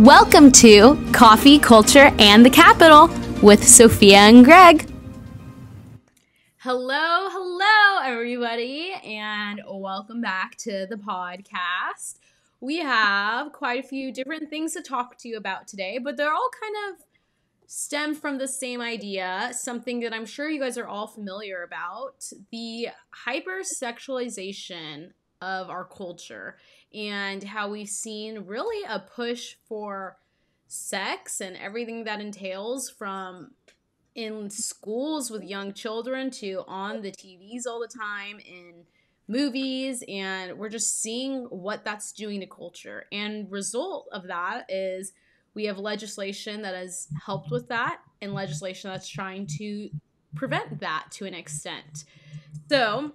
Welcome to Coffee, Culture, and the Capital with Sophia and Greg. Hello, everybody, and welcome back to the podcast. We have quite a few different things to talk to you about today, but they're all kind of stem from the same idea, something that I'm sure you guys are all familiar about, the hypersexualization of our culture and how we've seen really a push for sex and everything that entails, from in schools with young children to on the TVs all the time, in movies, and we're just seeing what that's doing to culture. And result of that is we have legislation that has helped with that and legislation that's trying to prevent that to an extent. So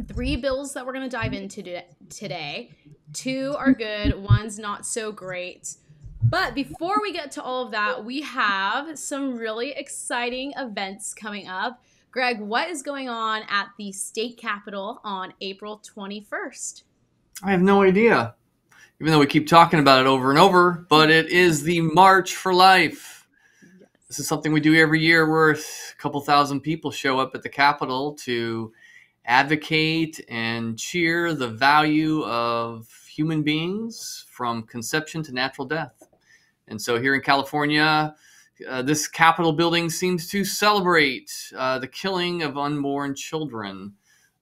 3 bills that we're going to dive into today. 2 are good, one's not so great. But before we get to all of that, we have some really exciting events coming up. Greg, what is going on at the state capitol on April 21st? I have no idea, even though we keep talking about it over and over, but it is the March for Life. Yes. This is something we do every year where a couple thousand people show up at the Capitol to advocate and cheer the value of human beings from conception to natural death. And so here in California, this Capitol building seems to celebrate the killing of unborn children.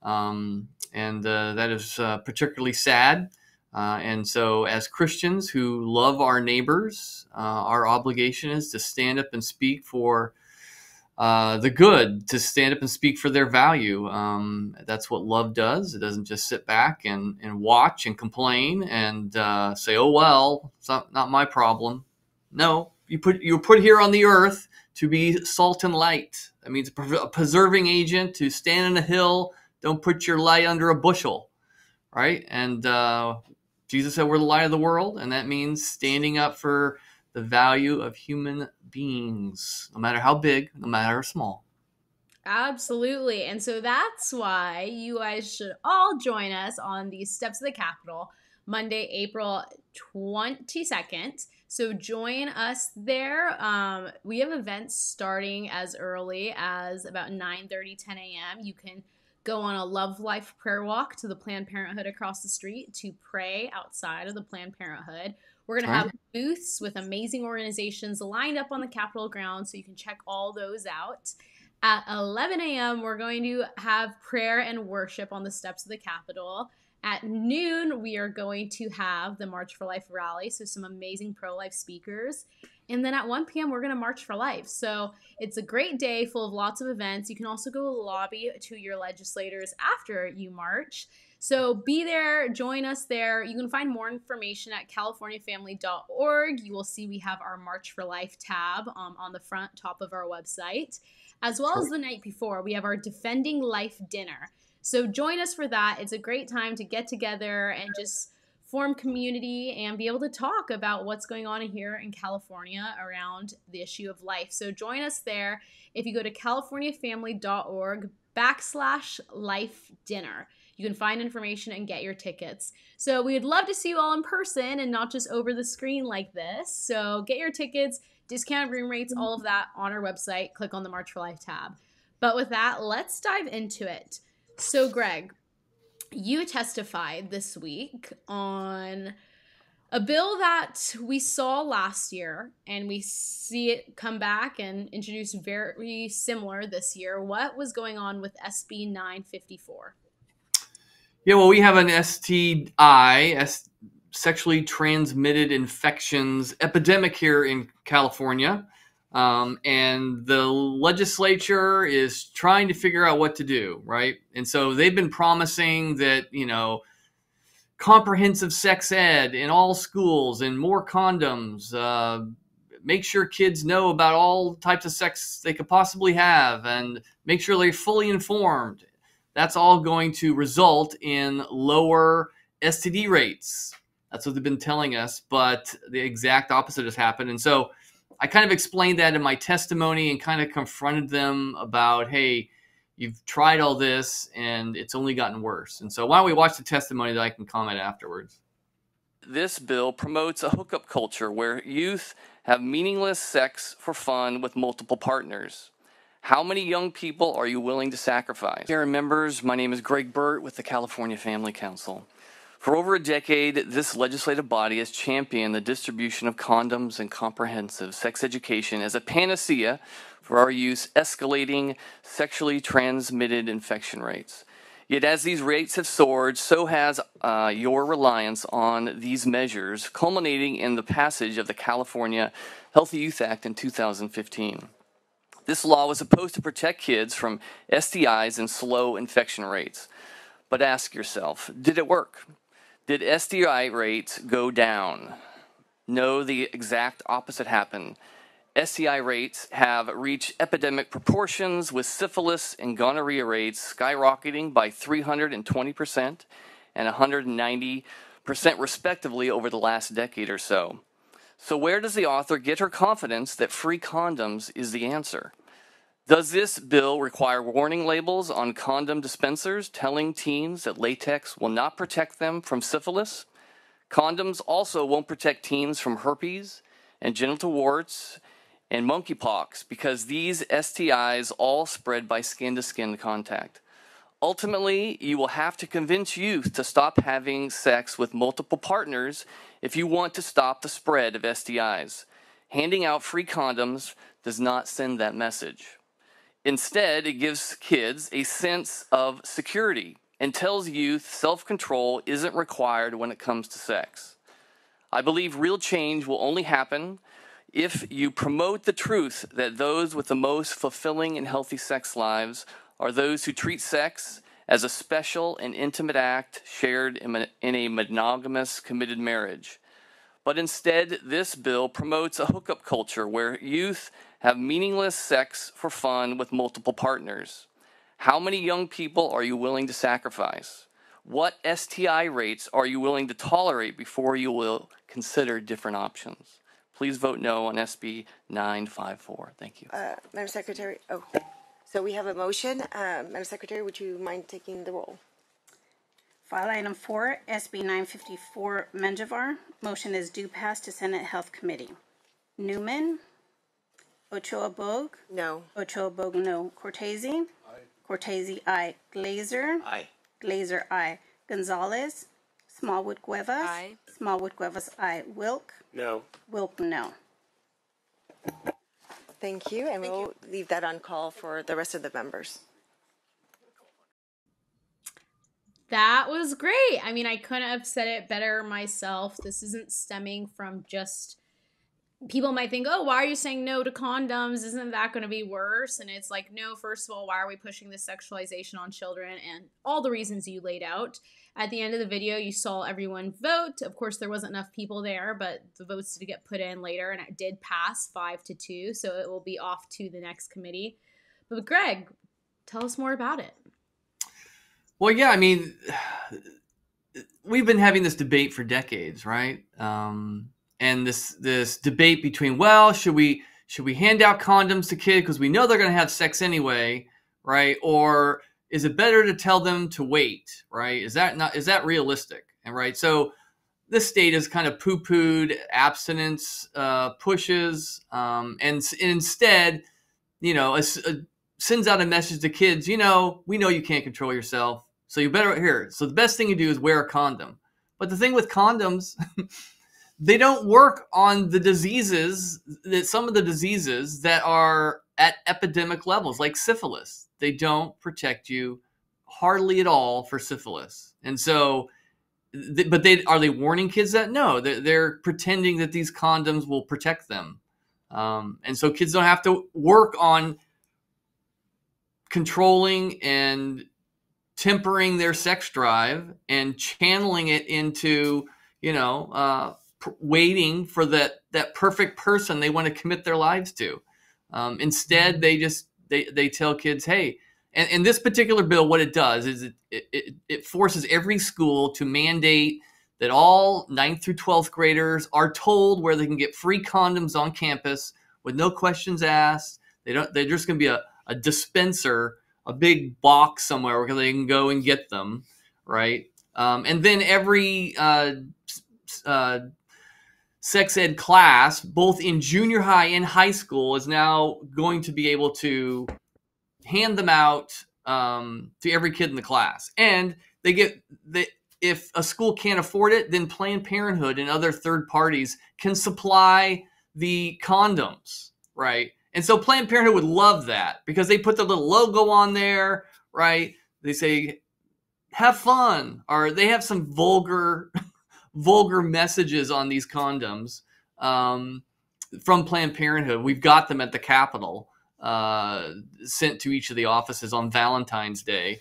And that is particularly sad. And so as Christians who love our neighbors, our obligation is to stand up and speak for the good, to stand up and speak for their value. That's what love does. It doesn't just sit back and watch and complain and say, oh, well, it's not my problem. No, you were put here on the earth to be salt and light. That means a preserving agent, to stand on a hill. Don't put your light under a bushel, right? And Jesus said we're the light of the world, and that means standing up for the value of human beings, no matter how big, no matter how small. Absolutely. And so that's why you guys should all join us on the steps of the Capitol Monday, April 22nd. So join us there. We have events starting as early as about 9:30, 10 a.m. You can go on a Love Life prayer walk to the Planned Parenthood across the street to pray outside of the Planned Parenthood. We're going to have booths with amazing organizations lined up on the Capitol grounds, so you can check all those out. At 11 a.m., we're going to have prayer and worship on the steps of the Capitol. At noon, we are going to have the March for Life rally, so some amazing pro-life speakers. And then at 1 p.m., we're going to March for Life. So it's a great day full of lots of events. You can also go lobby to your legislators after you march. So be there, join us there. You can find more information at californiafamily.org. You will see we have our March for Life tab on the front top of our website. As well as the night before, we have our Defending Life dinner. So join us for that. It's a great time to get together and just form community and be able to talk about what's going on here in California around the issue of life. So join us there. If you go to californiafamily.org/life dinner, you can find information and get your tickets. So we'd love to see you all in person and not just over the screen like this. So get your tickets, discounted room rates, all of that on our website. Click on the March for Life tab. But with that, let's dive into it. So Greg, you testified this week on a bill that we saw last year, and we see it come back and introduced very similar this year. What was going on with SB 954? Yeah, well, we have an STI, sexually transmitted infections epidemic here in California. And the legislature is trying to figure out what to do, right? And so they've been promising that, comprehensive sex ed in all schools and more condoms, make sure kids know about all types of sex they could possibly have, and make sure they're fully informed. That's all going to result in lower STD rates. That's what they've been telling us, but the exact opposite has happened. And so I kind of explained that in my testimony and kind of confronted them about, hey, you've tried all this and it's only gotten worse. And so why don't we watch the testimony that I can comment afterwards? this bill promotes a hookup culture where youth have meaningless sex for fun with multiple partners. How many young people are you willing to sacrifice? Here, members, my name is Greg Burt with the California Family Council. For over a decade, this legislative body has championed the distribution of condoms and comprehensive sex education as a panacea for our youth's escalating sexually transmitted infection rates. Yet as these rates have soared, so has your reliance on these measures, culminating in the passage of the California Healthy Youth Act in 2015. This law was supposed to protect kids from STIs and slow infection rates. But ask yourself, did it work? Did STI rates go down? No, the exact opposite happened. STI rates have reached epidemic proportions, with syphilis and gonorrhea rates skyrocketing by 320% and 190% respectively over the last decade or so. So where does the author get her confidence that free condoms is the answer? Does this bill require warning labels on condom dispensers telling teens that latex will not protect them from syphilis? Condoms also won't protect teens from herpes and genital warts and monkeypox, because these STIs all spread by skin-to-skin contact. Ultimately, you will have to convince youth to stop having sex with multiple partners if you want to stop the spread of STIs. Handing out free condoms does not send that message. Instead, it gives kids a sense of security and tells youth self-control isn't required when it comes to sex. I believe real change will only happen if you promote the truth that those with the most fulfilling and healthy sex lives are those who treat sex as a special and intimate act shared in a monogamous, committed marriage. But instead, this bill promotes a hookup culture where youth have meaningless sex for fun with multiple partners. How many young people are you willing to sacrifice? What STI rates are you willing to tolerate before you will consider different options? Please vote no on SB 954. Thank you. Madam Secretary, so we have a motion. Madam Secretary, would you mind taking the roll? File item 4, SB 954, Menjivar. Motion is due pass to Senate Health Committee. Newman. Ochoa Bogue. No. Ochoa Bogue, no. Cortese. Aye. Cortese, aye. Glazer. Aye. Glazer, aye. Gonzalez. Smallwood Cuevas. Aye. Smallwood Cuevas, aye. Wilk. No. Wilk, no. Thank you, and we'll leave that on call for the rest of the members. That was great. I mean, I couldn't have said it better myself. This isn't stemming from just, people might think, oh, why are you saying no to condoms? Isn't that going to be worse? And it's like, no, first of all, why are we pushing this sexualization on children? And all the reasons you laid out. At the end of the video, you saw everyone vote. Of course, there wasn't enough people there, but the votes did get put in later, and it did pass 5-2, so it will be off to the next committee. But Greg, tell us more about it. Well, yeah, I mean, we've been having this debate for decades, right? And this debate between, well, should we hand out condoms to kids because we know they're going to have sex anyway, right? Or is it better to tell them to wait, right? Is that realistic? And right, so this state has kind of poo-pooed abstinence pushes, and instead, sends out a message to kids. We know you can't control yourself, so you better here. So the best thing you do is wear a condom. But the thing with condoms, they don't work on the diseases some of the diseases that are at epidemic levels, like syphilis. They don't protect you hardly at all for syphilis. And so, are they warning kids that? No, they're pretending that these condoms will protect them. And so kids don't have to work on controlling and tempering their sex drive and channeling it into, waiting for that perfect person they want to commit their lives to. Instead, they tell kids, hey, and this particular bill, what it does is it forces every school to mandate that all 9th through 12th graders are told where they can get free condoms on campus with no questions asked. They're just going to be a dispenser, a big box somewhere where they can go and get them, right? And then every sex ed class, both in junior high and high school, is now going to be able to hand them out to every kid in the class. And if a school can't afford it, then Planned Parenthood and other third parties can supply the condoms, right? And so Planned Parenthood would love that because they put the little logo on there, right? They say, have fun, or they have some vulgar messages on these condoms from Planned Parenthood. We've got them at the Capitol, sent to each of the offices on Valentine's Day.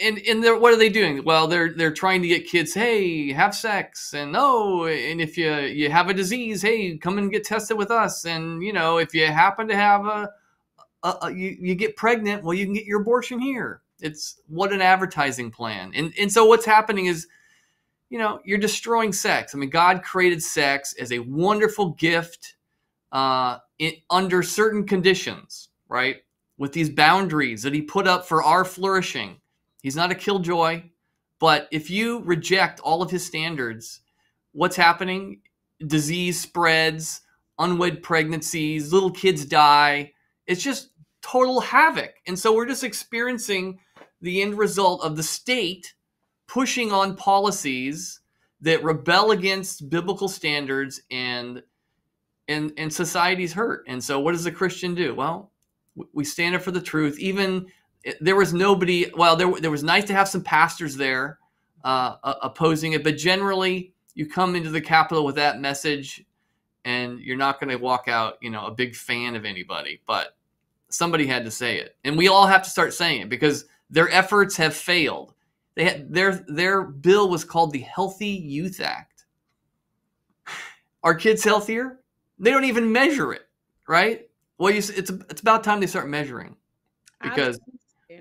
And what are they doing? Well, they're trying to get kids, hey, have sex, and and if you have a disease, hey, come and get tested with us, and if you happen to have you get pregnant, well, you can get your abortion here. It's what an advertising plan. And so what's happening is, you're destroying sex. I mean, God created sex as a wonderful gift under certain conditions, right? With these boundaries that he put up for our flourishing. He's not a killjoy, but if you reject all of his standards, what's happening? Disease spreads, unwed pregnancies, little kids die. It's just total havoc. And so we're just experiencing the end result of the state pushing on policies that rebel against biblical standards, and society's hurt. And so what does a Christian do? Well, we stand up for the truth. Even there was nobody, well, there was nice to have some pastors there opposing it, but generally you come into the Capitol with that message and you're not going to walk out, a big fan of anybody, but somebody had to say it. And we all have to start saying it because their efforts have failed. Their bill was called the Healthy Youth Act. Are kids healthier? They don't even measure it, right? Well, it's about time they start measuring, because, absolutely.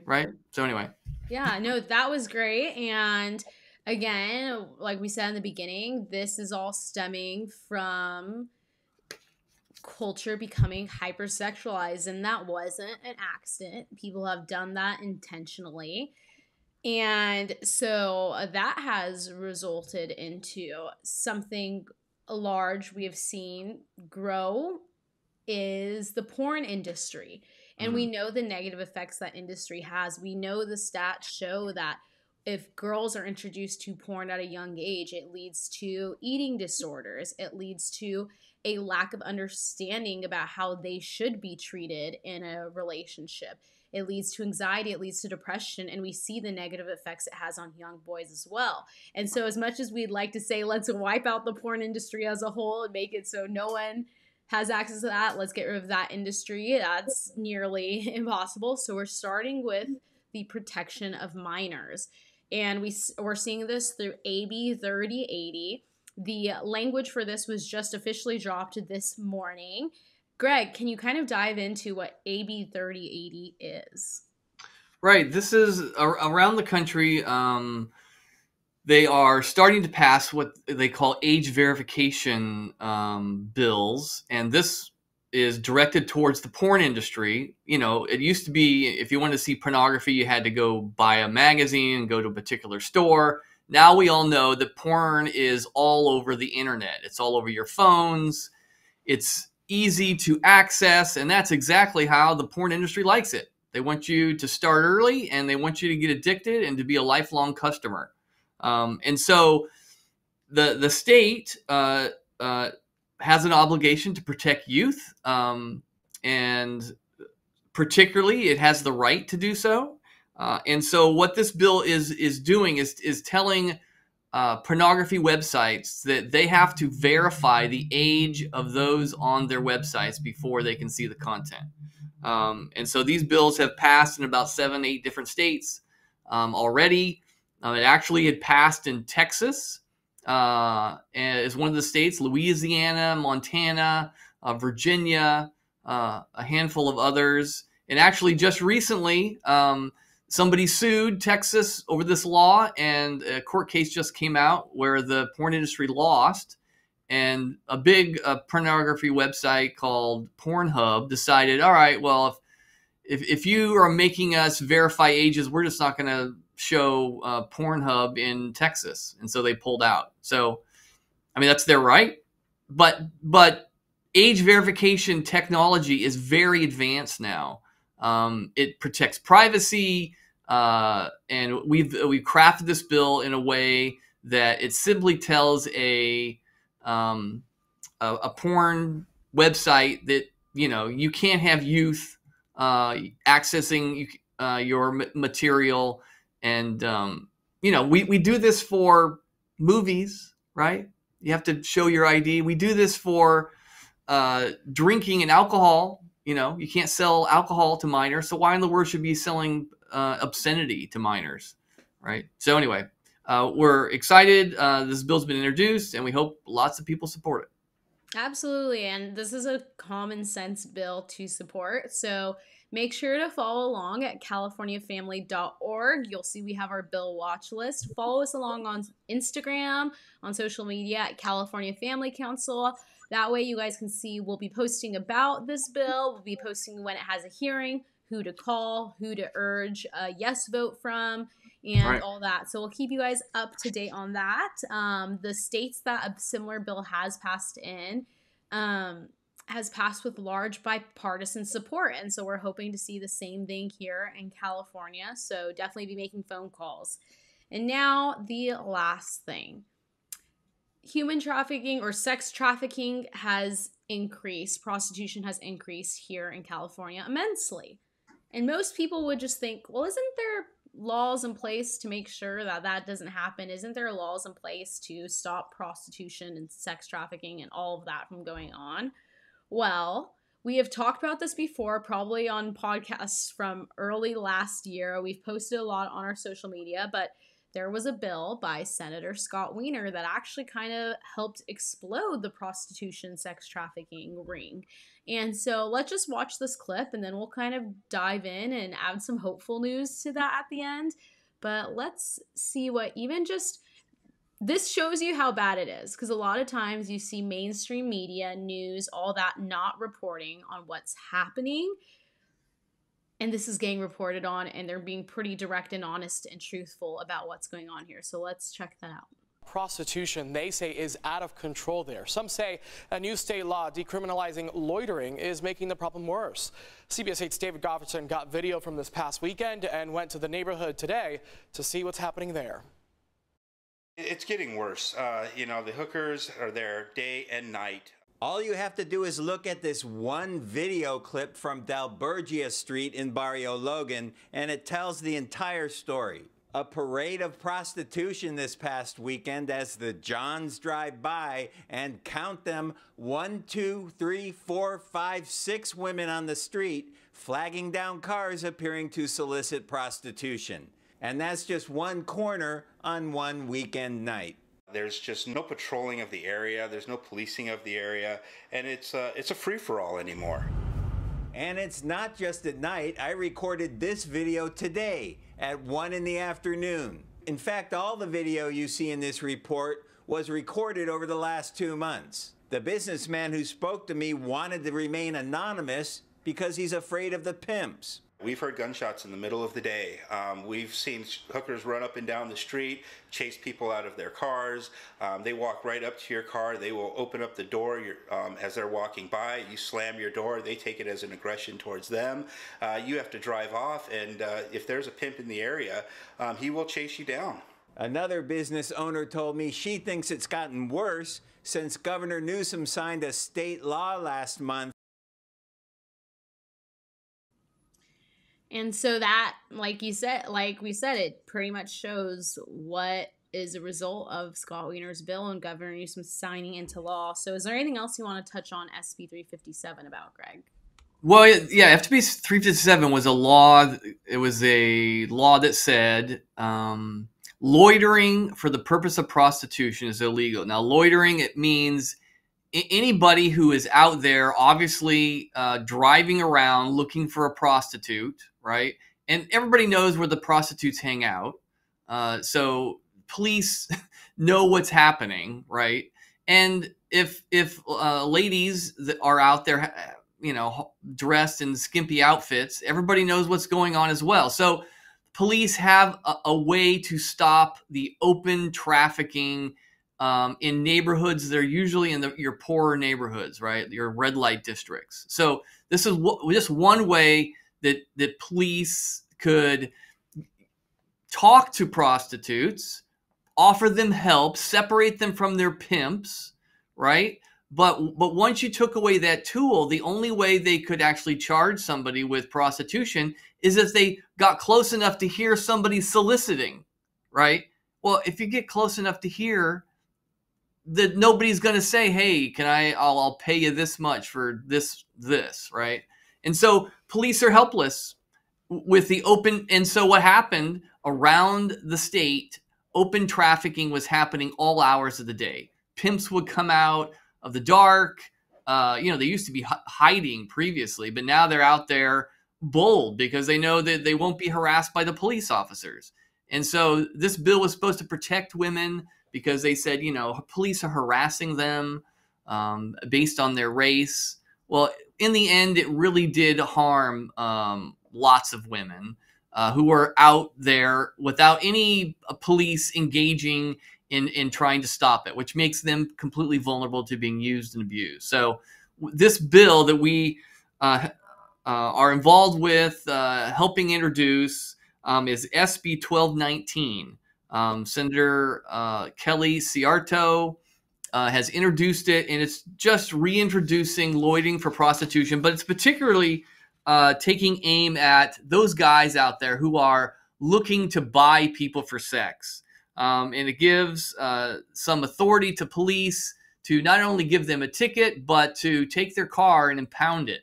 Right? So anyway. Yeah, no, that was great. And again, like we said in the beginning, this is all stemming from culture becoming hypersexualized, and that wasn't an accident. People have done that intentionally. And so that has resulted into something large we have seen grow is the porn industry. And we know the negative effects that industry has. We know the stats show that if girls are introduced to porn at a young age, it leads to eating disorders. It leads to a lack of understanding about how they should be treated in a relationship. It leads to anxiety, it leads to depression, and we see the negative effects it has on young boys as well. And so as much as we'd like to say, let's wipe out the porn industry as a whole and make it so no one has access to that, let's get rid of that industry, that's nearly impossible. So we're starting with the protection of minors. And we're seeing this through AB 3080. The language for this was just officially dropped this morning. Greg, can you kind of dive into what AB 3080 is? Right. This is around the country. They are starting to pass what they call age verification bills. And this is directed towards the porn industry. It used to be if you wanted to see pornography, you had to go buy a magazine and go to a particular store. Now we all know that porn is all over the internet. It's all over your phones. It's easy to access, and that's exactly how the porn industry likes it. They want you to start early, and they want you to get addicted and to be a lifelong customer. And so the state has an obligation to protect youth, and particularly it has the right to do so. And so what this bill is doing is telling pornography websites that they have to verify the age of those on their websites before they can see the content. And so these bills have passed in about 7-8 different states already. It actually had passed in Texas as one of the states, Louisiana, Montana, Virginia, a handful of others. And actually just recently, somebody sued Texas over this law, and a court case just came out where the porn industry lost, and a big pornography website called Pornhub decided, all right, well, if you are making us verify ages, we're just not going to show Pornhub in Texas. And so they pulled out. So I mean, that's their right. But age verification technology is very advanced now. It protects privacy, and we've crafted this bill in a way that it simply tells a porn website that you can't have youth accessing your material, and we do this for movies, right? You have to show your ID. We do this for drinking and alcohol. You can't sell alcohol to minors, so why in the world should we be selling obscenity to minors, right? So anyway, we're excited. This bill's been introduced, and we hope lots of people support it. Absolutely, and this is a common sense bill to support, so make sure to follow along at californiafamily.org. You'll see we have our bill watch list. Follow us along on Instagram, on social media at California Family Council. That way you guys can see we'll be posting about this bill. We'll be posting when it has a hearing, who to call, who to urge a yes vote from, and all that. So we'll keep you guys up to date on that. The states that a similar bill has passed with large bipartisan support. And so we're hoping to see the same thing here in California. So definitely be making phone calls. And now the last thing. Human trafficking or sex trafficking has increased. Prostitution has increased here in California immensely. And most people would just think, well, isn't there laws in place to make sure that that doesn't happen? Isn't there laws in place to stop prostitution and sex trafficking and all of that from going on? Well, we have talked about this before, probably on podcasts from early last year. We've posted a lot on our social media, but there was a bill by Senator Scott Wiener that actually kind of helped explode the prostitution, sex trafficking ring. And so let's just watch this clip, and then we'll kind of dive in and add some hopeful news to that at the end. But let's see what even just... This shows you how bad it is, because a lot of times you see mainstream media, news, all that not reporting on what's happening. And this is getting reported on, and they're being pretty direct and honest and truthful about what's going on here. So let's check that out. Prostitution, they say, is out of control there. Some say a new state law decriminalizing loitering is making the problem worse. CBS 8's David Gofferson got video from this past weekend and went to the neighborhood today to see what's happening there. It's getting worse. The hookers are there day and night. All you have to do is look at this one video clip from Dalbergia Street in Barrio Logan, and it tells the entire story. A parade of prostitution this past weekend as the Johns drive by, and count them, 1, 2, 3, 4, 5, 6 women on the street flagging down cars appearing to solicit prostitution. And that's just one corner on one weekend night. There's just no patrolling of the area, there's no policing of the area, and it's a free-for-all anymore. And it's not just at night. I recorded this video today at 1 in the afternoon. In fact, all the video you see in this report was recorded over the last 2 months. The businessman who spoke to me wanted to remain anonymous because he's afraid of the pimps. We've heard gunshots in the middle of the day. We've seen hookers run up and down the street, chase people out of their cars. They walk right up to your car. They will open up the door as they're walking by. You slam your door. They take it as an aggression towards them. You have to drive off, and if there's a pimp in the area, he will chase you down. Another business owner told me she thinks it's gotten worse since Governor Newsom signed a state law last month. And so that, like we said, it pretty much shows what is a result of Scott Wiener's bill and Governor Newsom signing into law. So is there anything else you want to touch on SB 357 about, Greg? Well, yeah, SB 357 was a law. It was a law that said loitering for the purpose of prostitution is illegal. Now, loitering, it means anybody who is out there, obviously driving around looking for a prostitute, right? And everybody knows where the prostitutes hang out. So police know what's happening, right? And if ladies that are out there, dressed in skimpy outfits, everybody knows what's going on as well. So police have a way to stop the open trafficking in neighborhoods that are usually in your poorer neighborhoods, right? Your red light districts. So this is just one way that police could talk to prostitutes, offer them help, separate them from their pimps, right? But once you took away that tool, the only way they could actually charge somebody with prostitution is if they got close enough to hear somebody soliciting, right? Well, if you get close enough to hear, that nobody's going to say, hey, I'll pay you this much for this, right? And so police are helpless with the open. And so what happened around the state, open trafficking was happening all hours of the day. Pimps would come out of the dark. They used to be hiding previously, but now they're out there bold because they know that they won't be harassed by the police officers. And so this bill was supposed to protect women because they said, police are harassing them based on their race. Well, in the end, it really did harm lots of women who were out there without any police engaging in trying to stop it, which makes them completely vulnerable to being used and abused. So this bill that we are involved with helping introduce is SB 1219. Senator Kelly Ciarto has introduced it, and it's just reintroducing loitering for prostitution, but it's particularly taking aim at those guys out there who are looking to buy people for sex. And it gives some authority to police to not only give them a ticket, but to take their car and impound it.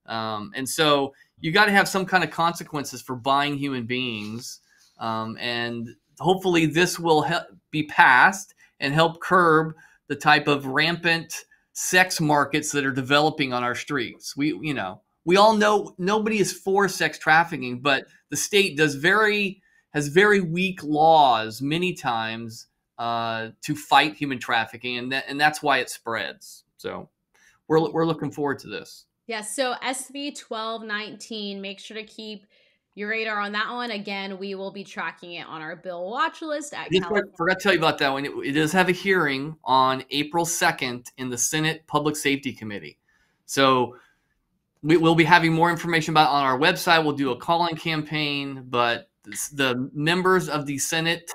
And so you got to have some kind of consequences for buying human beings. And hopefully this will be passed and help curb the type of rampant sex markets that are developing on our streets. We all know nobody is for sex trafficking, but the state has very weak laws many times to fight human trafficking, and that's why it spreads. So we're looking forward to this. Yes, so SB 1219, make sure to keep your radar on that one. Again, we will be tracking it on our bill watch list at California. I forgot to tell you about that one. It does have a hearing on April 2nd in the Senate Public Safety Committee. So we'll be having more information about it on our website. We'll do a call-in campaign, but the members of the Senate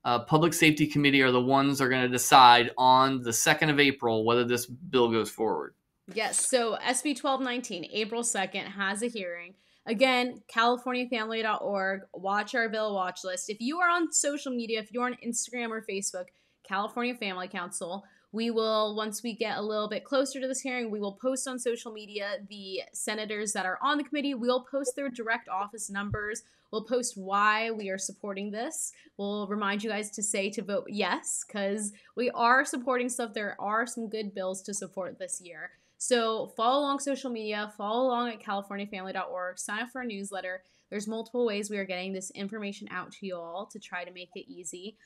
Public Safety Committee are the ones that are going to decide on the 2nd of April whether this bill goes forward. Yes, so SB 1219, April 2nd, has a hearing. Again, CaliforniaFamily.org. Watch our bill watch list. If you are on social media, if you're on Instagram or Facebook, California Family Council, we will, once we get a little bit closer to this hearing, we will post on social media the senators that are on the committee. We'll post their direct office numbers. We'll post why we are supporting this. We'll remind you guys to vote yes, because we are supporting stuff. There are some good bills to support this year. So follow along social media, follow along at CaliforniaFamily.org, sign up for our newsletter. There's multiple ways we are getting this information out to you all to try to make it easy.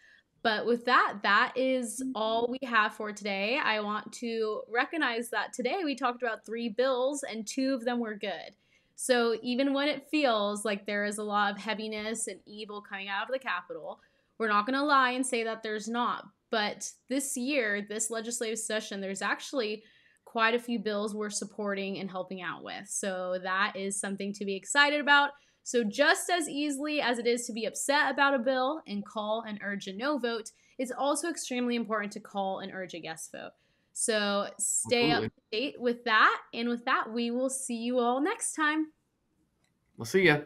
But with that, that is all we have for today. I want to recognize that today we talked about 3 bills and 2 of them were good. So even when it feels like there is a lot of heaviness and evil coming out of the Capitol, we're not going to lie and say that there's not. But this year, this legislative session, there's actually quite a few bills we're supporting and helping out with. So that is something to be excited about. So just as easily as it is to be upset about a bill and call and urge a no vote, it's also extremely important to call and urge a yes vote. So stay up to date with that. And with that, we will see you all next time. We'll see ya.